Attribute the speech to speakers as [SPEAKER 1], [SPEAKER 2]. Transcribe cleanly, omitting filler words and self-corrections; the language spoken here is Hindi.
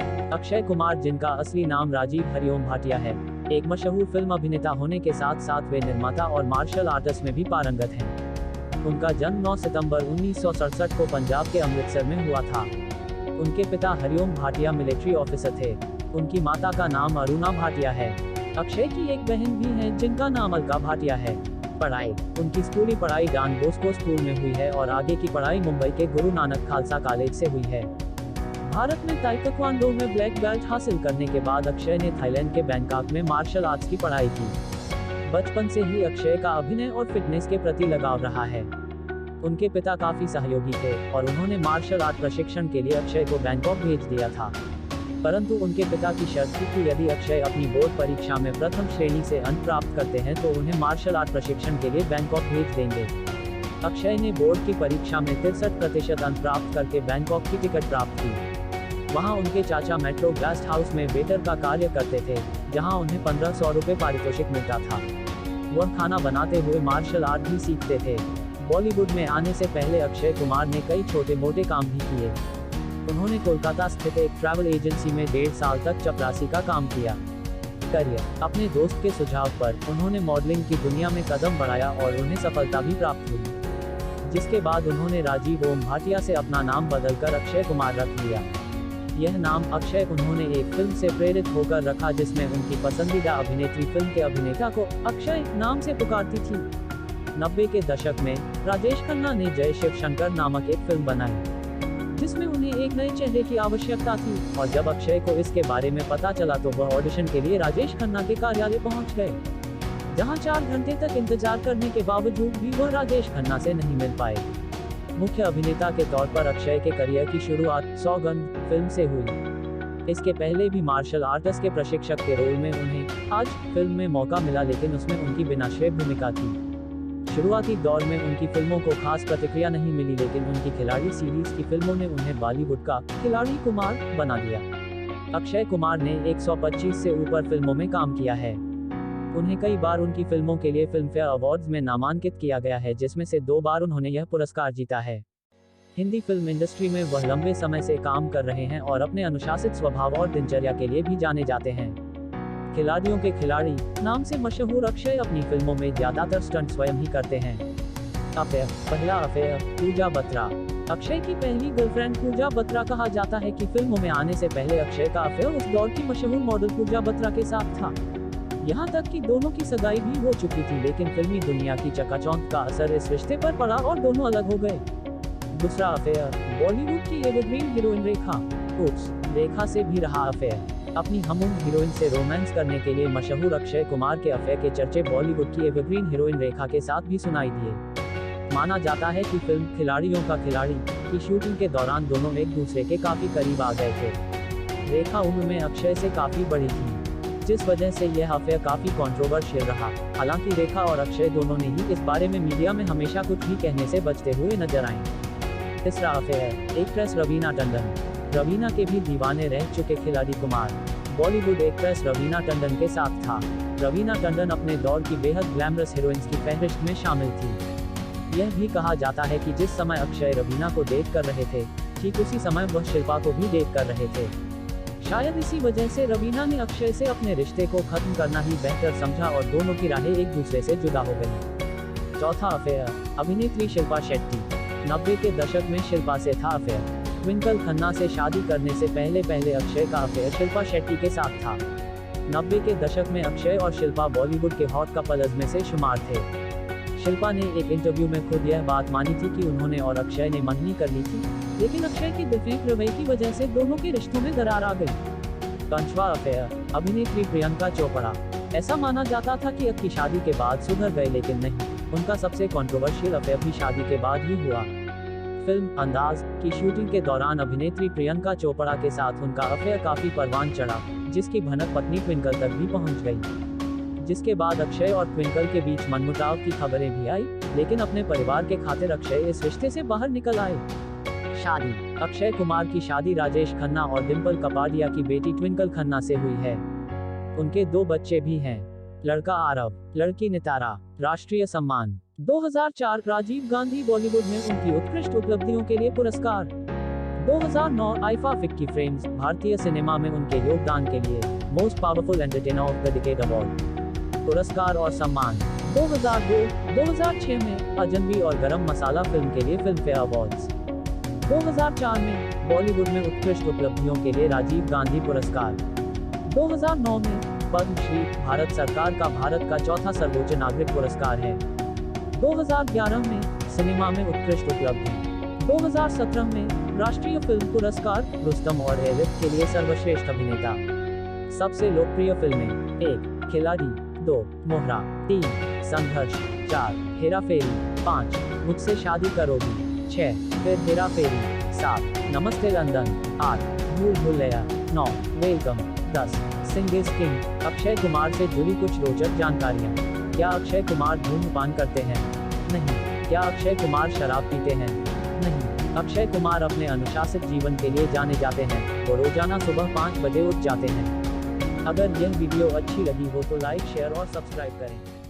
[SPEAKER 1] अक्षय कुमार, जिनका असली नाम राजीव हरिओम भाटिया है, एक मशहूर फिल्म अभिनेता होने के साथ साथ वे निर्माता और मार्शल आर्टिस्ट में भी पारंगत हैं। उनका जन्म 9 सितंबर 1967 को पंजाब के अमृतसर में हुआ था। उनके पिता हरिओम भाटिया मिलिट्री ऑफिसर थे। उनकी माता का नाम अरुणा भाटिया है। अक्षय की एक बहन भी है जिनका नाम अलका भाटिया है। पढ़ाई, उनकी स्कूली पढ़ाई डॉन बॉस्को स्कूल में हुई है और आगे की पढ़ाई मुंबई के गुरु नानक खालसा कॉलेज से हुई है। भारत में ताइक्वांडो में ब्लैक बेल्ट हासिल करने के बाद अक्षय ने थाईलैंड के बैंकॉक में मार्शल आर्ट्स की पढ़ाई की। बचपन से ही अक्षय का अभिनय और फिटनेस के प्रति लगाव रहा है। उनके पिता काफी सहयोगी थे और उन्होंने मार्शल आर्ट प्रशिक्षण के लिए अक्षय को बैंकॉक भेज दिया था। परंतु उनके पिता की शर्त थी कि यदि अक्षय अपनी बोर्ड परीक्षा में प्रथम श्रेणी से अंक प्राप्त करते हैं तो उन्हें मार्शल आर्ट प्रशिक्षण के लिए बैंकॉक भेज देंगे। अक्षय ने बोर्ड की परीक्षा में 63% अंक प्राप्त करके बैंकॉक की टिकट प्राप्त की। वहां उनके चाचा मेट्रो गेस्ट हाउस में वेटर का कार्य करते थे, जहां उन्हें 1500 रुपए पारितोषिक मिलता था। वह खाना बनाते हुए मार्शल आर्ट भी सीखते थे। बॉलीवुड में आने से पहले अक्षय कुमार ने कई छोटे मोटे काम भी किए। उन्होंने कोलकाता स्थित एक ट्रैवल एजेंसी में 1.5 साल तक चपरासी का काम किया। करियर, अपने दोस्त के सुझाव पर उन्होंने मॉडलिंग की दुनिया में कदम बढ़ाया और उन्हें सफलता भी प्राप्त हुई, जिसके बाद उन्होंने राजीव ओम भाटिया से अपना नाम बदलकर अक्षय कुमार रख लिया। यह नाम अक्षय उन्होंने एक फिल्म से प्रेरित होकर रखा जिसमें उनकी पसंदीदा अभिनेत्री फिल्म के अभिनेता को अक्षय नाम से पुकारती थी। 90 के दशक में राजेश खन्ना ने जय शिव शंकर नामक एक फिल्म बनाई, जिसमें उन्हें एक नए चेहरे की आवश्यकता थी और जब अक्षय को इसके बारे में पता चला तो वह ऑडिशन के लिए राजेश खन्ना के कार्यालय पहुंच गए, जहां 4 घंटे तक इंतजार करने के बावजूद भी वह राजेश खन्ना से नहीं मिल पाए। मुख्य अभिनेता के तौर पर अक्षय के करियर की शुरुआत सौगंध फिल्म से हुई। इसके पहले भी मार्शल आर्टिस्ट के प्रशिक्षक के रोल में उन्हें आज फिल्म में मौका मिला, लेकिन उसमें उनकी बिनाश्रेय भूमिका थी। शुरुआती दौर में उनकी फिल्मों को खास प्रतिक्रिया नहीं मिली, लेकिन उनकी खिलाड़ी सीरीज की फिल्मों ने उन्हें बॉलीवुड का खिलाड़ी कुमार बना दिया। अक्षय कुमार ने 125 से ऊपर फिल्मों में काम किया है। उन्हें कई बार उनकी फिल्मों के लिए फिल्म फेयर अवार्ड्स में नामांकित किया गया है, जिसमें से 2 बार उन्होंने यह पुरस्कार जीता है। हिंदी फिल्म इंडस्ट्री में वह लंबे समय से काम कर रहे हैं और अपने अनुशासित स्वभाव और दिनचर्या के लिए भी जाने जाते हैं। खिलाड़ियों के खिलाड़ी नाम से मशहूर अक्षय अपनी फिल्मों में ज्यादातर स्टंट स्वयं ही करते हैं। अफेयर, पहला अफेयर पूजा बत्रा। अक्षय की पहली गर्लफ्रेंड पूजा बत्रा कहा जाता है कि फिल्मों में आने से पहले अक्षय का अफेयर उस दौर की मशहूर मॉडल पूजा बत्रा के साथ था। यहाँ तक कि दोनों की सगाई भी हो चुकी थी, लेकिन फिल्मी दुनिया की चकाचौंध का असर इस रिश्ते पर पड़ा और दोनों अलग हो गए। दूसरा अफेयर बॉलीवुड की एवरग्रीन हीरोइन रेखा। रेखा से भी रहा अफेयर। अपनी हमउम्र हीरोइन से रोमांस करने के लिए मशहूर अक्षय कुमार के अफेयर के चर्चे बॉलीवुड की एवरग्रीन हीरोइन रेखा के साथ भी सुनाई दिए। माना जाता है कि फिल्म खिलाड़ियों का खिलाड़ी की शूटिंग के दौरान दोनों एक दूसरे के काफी करीब आ गए थे। रेखा उम्र में अक्षय से काफी बड़ी थी, जिस वजह से यह अफेयर काफी कंट्रोवर्शियल रहा। हालांकि रेखा और अक्षय दोनों ने ही इस बारे में मीडिया में हमेशा कुछ भी कहने से बचते हुए नजर आए। तीसरा अफेयर एक्ट्रेस रवीना टंडन। रवीना के भी दीवाने रह चुके खिलाड़ी कुमार बॉलीवुड एक्ट्रेस रवीना टंडन के साथ था। रवीना टंडन अपने दौर की बेहद ग्लैमरस हीरोइंस की फहरिस्त में शामिल थी। यह भी कहा जाता है कि जिस समय अक्षय रवीना को डेट कर रहे थे, ठीक उसी समय वह शिल्पा को भी डेट कर रहे थे। शायद इसी वजह से रवीना ने अक्षय से अपने रिश्ते को खत्म करना ही बेहतर समझा और दोनों की राहें एक दूसरे से जुदा हो गईं। चौथा अफेयर अभिनेत्री शिल्पा शेट्टी। 90 के दशक में शिल्पा से था अफेयर। ट्विंकल खन्ना से शादी करने से पहले अक्षय का अफेयर शिल्पा शेट्टी के साथ था। 90 के दशक में अक्षय और शिल्पा बॉलीवुड के हॉट कपल्स में से शुमार थे। शिल्पा ने एक इंटरव्यू में खुद यह बात मानी थी कि उन्होंने और अक्षय ने मंगनी कर ली थी, लेकिन अक्षय की दिलचस्प रवैये की वजह से दोनों के रिश्तों में दरार आ गई। पांचवा अफेयर अभिनेत्री प्रियंका चोपड़ा। ऐसा माना जाता था कि अब की शादी के बाद सुधर गए, लेकिन नहीं, उनका सबसे कंट्रोवर्शियल अफेयर भी शादी के बाद ही हुआ। फिल्म अंदाज की शूटिंग के दौरान अभिनेत्री प्रियंका चोपड़ा के साथ उनका अफेयर काफी परवान चढ़ा, जिसकी भनक पत्नी ट्विंकल तक भी पहुंच गई। जिसके बाद अक्षय और ट्विंकल के बीच मनमुटाव की खबरें भी आई, लेकिन अपने परिवार के खातिर अक्षय इस रिश्ते से बाहर निकल आए। शादी अक्षय कुमार की शादी राजेश खन्ना और डिम्पल कपाडिया की बेटी ट्विंकल खन्ना से हुई है। उनके 2 बच्चे भी हैं, लड़का आरव, लड़की नितारा। राष्ट्रीय सम्मान 2004 राजीव गांधी बॉलीवुड में उनकी उत्कृष्ट उपलब्धियों के लिए पुरस्कार। 2009 आईफा 50 फ्रेम्स भारतीय सिनेमा में उनके योगदान के लिए most powerful entertainer of the decade award पुरस्कार और सम्मान। 2002-2006 में अजनबी और गरम मसाला फिल्म के लिए फिल्म फेयर अवार्ड्स। 2004 में बॉलीवुड में उत्कृष्ट उपलब्धियों के लिए राजीव गांधी पुरस्कार। 2009 में पद्मश्री भारत सरकार का भारत का चौथा सर्वोच्च नागरिक पुरस्कार है। 2011 में सिनेमा में उत्कृष्ट उपलब्धि। 2017 में राष्ट्रीय फिल्म पुरस्कार रुस्तम और एरिफ के लिए सर्वश्रेष्ठ अभिनेता। सबसे लोकप्रिय फिल्में: 1 खिलाड़ी, 2 मोहरा, 3 संघर्ष, 4 हेरा फेरी, 5 मुझसे शादी करोगी, 6 फिर हेरा फेरी, 7 नमस्ते लंदन, 8 भूल Bhulaiyaa, 9 welcome, 10 Singh is king. Akshay Kumar से जुड़ी कुछ रोचक जानकारियाँ। क्या अक्षय कुमार धूम्रपान करते हैं? नहीं। क्या अक्षय कुमार शराब पीते हैं? नहीं। अक्षय कुमार अपने अनुशासित जीवन के लिए जाने जाते हैं। वो रोजाना सुबह 5 बजे उठ जाते हैं। अगर यह वीडियो अच्छी लगी हो तो लाइक, शेयर और सब्सक्राइब करें।